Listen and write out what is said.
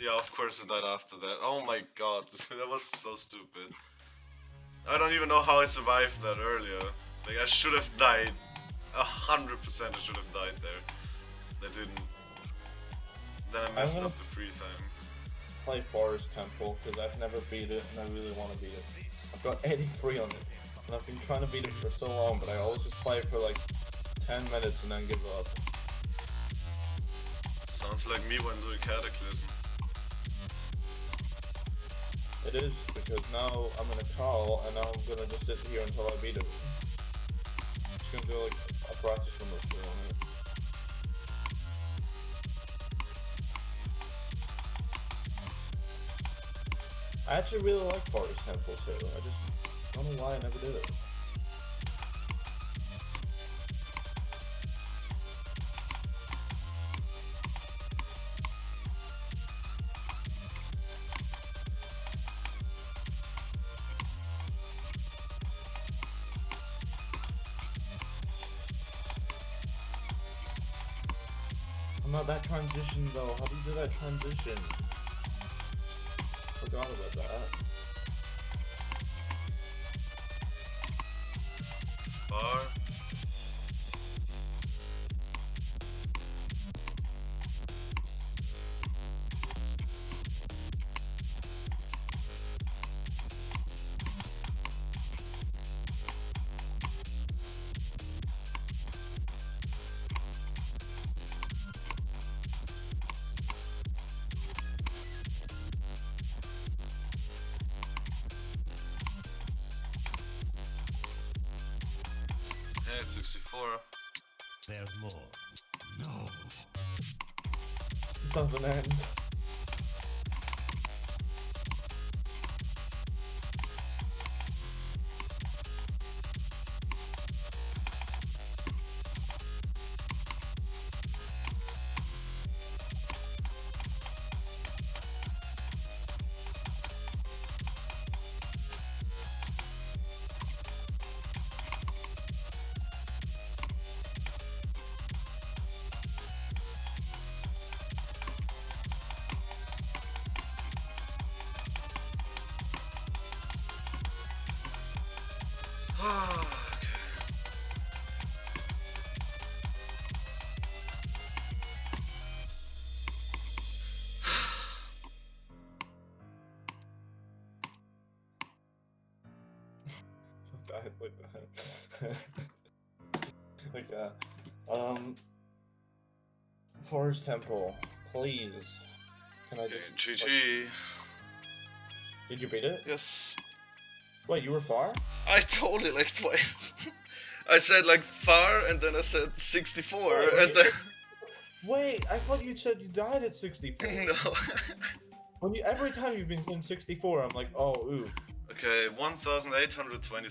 Yeah, of course I died after that. Oh my god, that was so stupid. I don't even know how I survived that earlier. Like, I should have died. 100% I should have died there. I didn't. Then I messed up the free time. Play Forest Temple because I've never beat it and I really want to beat it. I've got 83 on it and I've been trying to beat it for so long, but I always just play it for like 10 minutes and then give up. Sounds like me when doing Cataclysm. It is, because now I'm in a call and now I'm gonna just sit here until I beat it. I'm just gonna do like a practice run or two on it. I actually really like Forest Temple too. I just don't know why I never did it. I'm not that transition though. How do you do that transition? Forgot about that. Bar. Hey, 64. There's more. No. It doesn't end. Died like that. Okay. Forest Temple, please. Can I Okay, just... GG. Did you beat it? Yes. Wait, you were far? I told it like twice. I said like far, and then I said 64, Wait, and then... Wait, I thought you said you died at 64. No. Every time you've been in 64, I'm like, oh, ooh. Okay, 1827.